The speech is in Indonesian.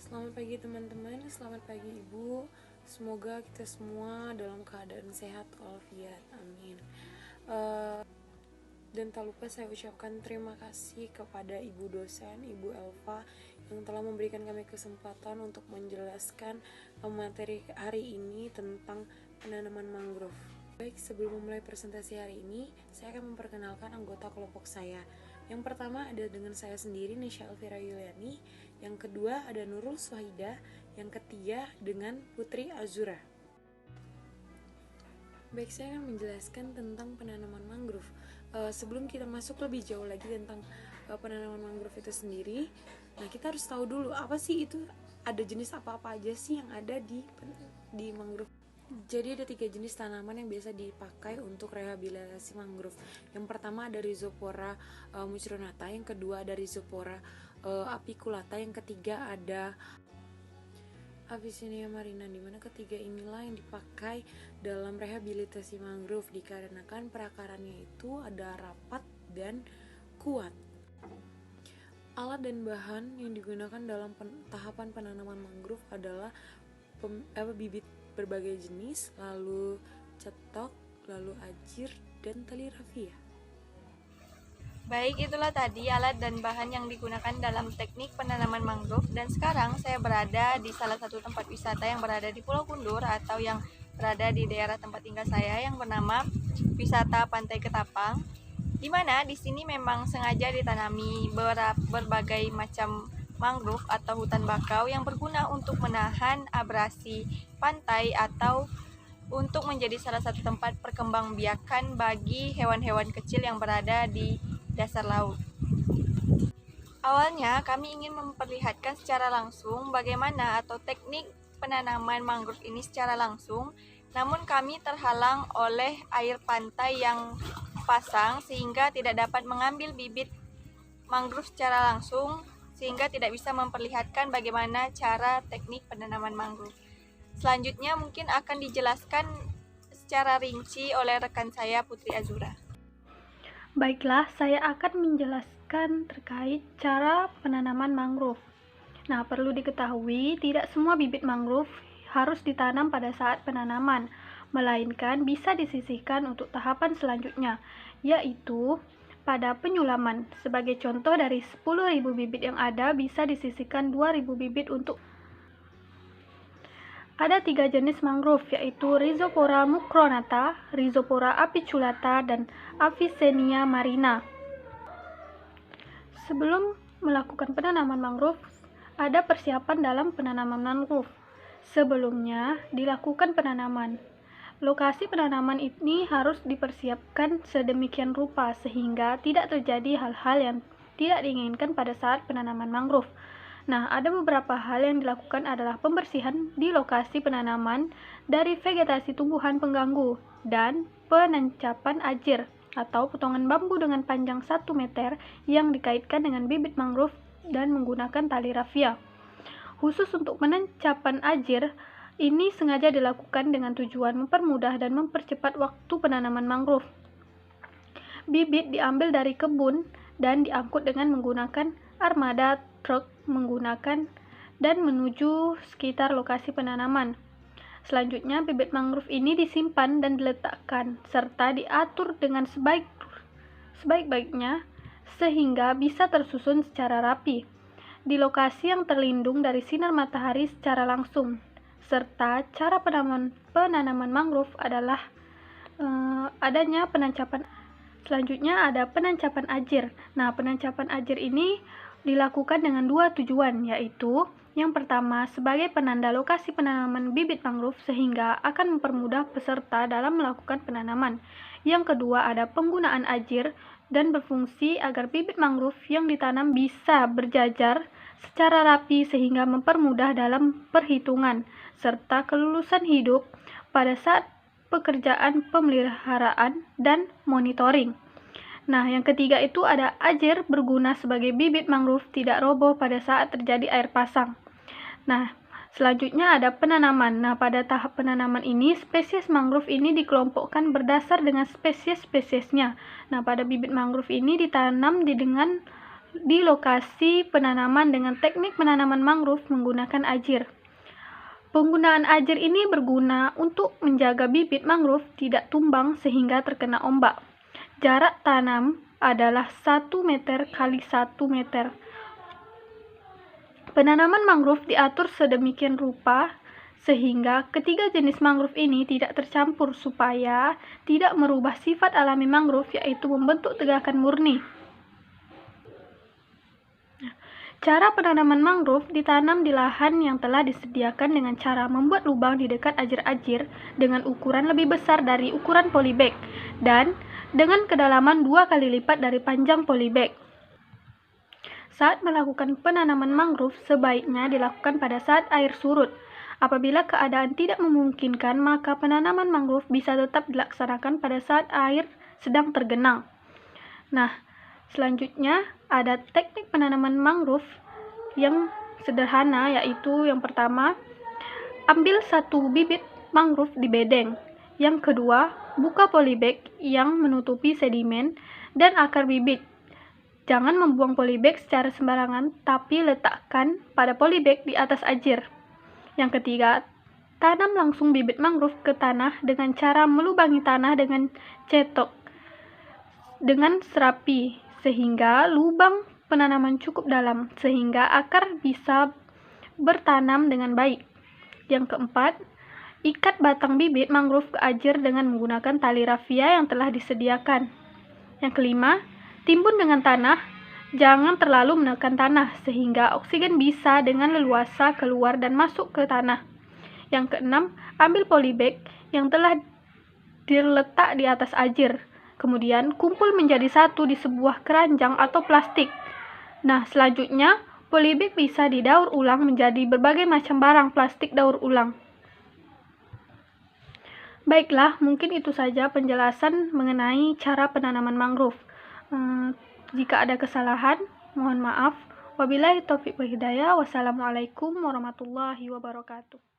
Selamat pagi teman-teman, selamat pagi Ibu. Semoga kita semua dalam keadaan sehat walafiat, amin. Dan tak lupa saya ucapkan terima kasih kepada Ibu dosen, Ibu Elva, yang telah memberikan kami kesempatan untuk menjelaskan materi hari ini tentang penanaman mangrove. Baik, sebelum memulai presentasi hari ini, saya akan memperkenalkan anggota kelompok saya. Yang pertama ada dengan saya sendiri, Nisha Elvira Yuliani. Yang kedua ada Nurul Swahida. Yang ketiga dengan Putri Azura. Baik, saya akan menjelaskan tentang penanaman mangrove. Sebelum kita masuk lebih jauh lagi tentang penanaman mangrove itu sendiri, nah kita harus tahu dulu apa sih itu, ada jenis apa-apa aja sih yang ada di mangrove. Jadi ada 3 jenis tanaman yang biasa dipakai untuk rehabilitasi mangrove. Yang pertama ada Rhizopora mucronata, yang kedua ada Rhizopora apiculata, yang ketiga ada Avicennia marina, dimana ketiga inilah yang dipakai dalam rehabilitasi mangrove dikarenakan perakarannya itu ada rapat dan kuat. Alat dan bahan yang digunakan dalam tahapan penanaman mangrove adalah bibit berbagai jenis, lalu cetok, lalu ajir, dan tali rafia. Baik, itulah tadi alat dan bahan yang digunakan dalam teknik penanaman mangrove. Dan sekarang saya berada di salah satu tempat wisata yang berada di Pulau Kundur atau yang berada di daerah tempat tinggal saya yang bernama Wisata Pantai Ketapang. Di mana di sini memang sengaja ditanami berbagai macam mangrove atau hutan bakau yang berguna untuk menahan abrasi pantai atau untuk menjadi salah satu tempat perkembangbiakan bagi hewan-hewan kecil yang berada di dasar laut. Awalnya kami ingin memperlihatkan secara langsung bagaimana atau teknik penanaman mangrove ini secara langsung, namun kami terhalang oleh air pantai yang pasang sehingga tidak dapat mengambil bibit mangrove secara langsung, sehingga tidak bisa memperlihatkan bagaimana cara teknik penanaman mangrove. Selanjutnya mungkin akan dijelaskan secara rinci oleh rekan saya Putri Azura. Baiklah, saya akan menjelaskan terkait cara penanaman mangrove. Nah, perlu diketahui tidak semua bibit mangrove harus ditanam pada saat penanaman, melainkan bisa disisihkan untuk tahapan selanjutnya, yaitu pada penyulaman. Sebagai contoh, dari 10.000 bibit yang ada, bisa disisihkan 2.000 bibit untuk. Ada 3 jenis mangrove, yaitu Rhizopora mucronata, Rhizopora apiculata, dan Avicennia marina. Sebelum melakukan penanaman mangrove, ada persiapan dalam penanaman mangrove. Sebelumnya dilakukan penanaman. Lokasi penanaman ini harus dipersiapkan sedemikian rupa sehingga tidak terjadi hal-hal yang tidak diinginkan pada saat penanaman mangrove. Nah, ada beberapa hal yang dilakukan adalah pembersihan di lokasi penanaman dari vegetasi tumbuhan pengganggu dan penancapan ajir atau potongan bambu dengan panjang 1 meter yang dikaitkan dengan bibit mangrove dan menggunakan tali rafia. Khusus untuk penancapan ajir, ini sengaja dilakukan dengan tujuan mempermudah dan mempercepat waktu penanaman mangrove. Bibit diambil dari kebun dan diangkut dengan menggunakan armada truk menggunakan dan menuju sekitar lokasi penanaman. Selanjutnya, bibit mangrove ini disimpan dan diletakkan serta diatur dengan sebaik-baiknya sehingga bisa tersusun secara rapi di lokasi yang terlindung dari sinar matahari secara langsung. Serta cara penanaman mangrove adalah adanya penancapan. Selanjutnya ada penancapan ajir. Nah, penancapan ajir ini dilakukan dengan 2 tujuan, yaitu yang pertama sebagai penanda lokasi penanaman bibit mangrove sehingga akan mempermudah peserta dalam melakukan penanaman. Yang kedua ada penggunaan ajir dan berfungsi agar bibit mangrove yang ditanam bisa berjajar secara rapi sehingga mempermudah dalam perhitungan serta kelulusan hidup pada saat pekerjaan pemeliharaan dan monitoring. Nah, yang ketiga itu ada ajir berguna sebagai bibit mangrove tidak roboh pada saat terjadi air pasang. Nah, selanjutnya ada penanaman. Nah, pada tahap penanaman ini, spesies mangrove ini dikelompokkan berdasar dengan spesies-spesiesnya. Nah, pada bibit mangrove ini ditanam dengan di lokasi penanaman dengan teknik penanaman mangrove menggunakan ajir. Penggunaan ajir ini berguna untuk menjaga bibit mangrove tidak tumbang sehingga terkena ombak. Jarak tanam adalah 1 meter kali 1 meter. Penanaman mangrove diatur sedemikian rupa sehingga ketiga jenis mangrove ini tidak tercampur supaya tidak merubah sifat alami mangrove, yaitu membentuk tegakan murni. Cara penanaman mangrove ditanam di lahan yang telah disediakan dengan cara membuat lubang di dekat ajir-ajir dengan ukuran lebih besar dari ukuran polybag dan dengan kedalaman 2 kali lipat dari panjang polybag. Saat melakukan penanaman mangrove sebaiknya dilakukan pada saat air surut. Apabila keadaan tidak memungkinkan, maka penanaman mangrove bisa tetap dilaksanakan pada saat air sedang tergenang. Nah, selanjutnya ada teknik penanaman mangrove yang sederhana, yaitu yang pertama, ambil 1 bibit mangrove di bedeng. Yang kedua, buka polybag yang menutupi sedimen dan akar bibit. Jangan membuang polybag secara sembarangan, tapi letakkan pada polybag di atas ajir. Yang ketiga, tanam langsung bibit mangrove ke tanah dengan cara melubangi tanah dengan cetok dengan serapi sehingga lubang penanaman cukup dalam sehingga akar bisa bertanam dengan baik. Yang keempat, ikat batang bibit mangrove ke ajir dengan menggunakan tali rafia yang telah disediakan. Yang kelima, timbun dengan tanah. Jangan terlalu menekan tanah sehingga oksigen bisa dengan leluasa keluar dan masuk ke tanah. Yang keenam, ambil polybag yang telah diletak di atas ajir. Kemudian kumpul menjadi satu di sebuah keranjang atau plastik. Nah, selanjutnya polybag bisa didaur ulang menjadi berbagai macam barang plastik daur ulang. Baiklah, mungkin itu saja penjelasan mengenai cara penanaman mangrove. Jika ada kesalahan, mohon maaf. Wabillahi taufiq wal hidayah. Wassalamualaikum warahmatullahi wabarakatuh.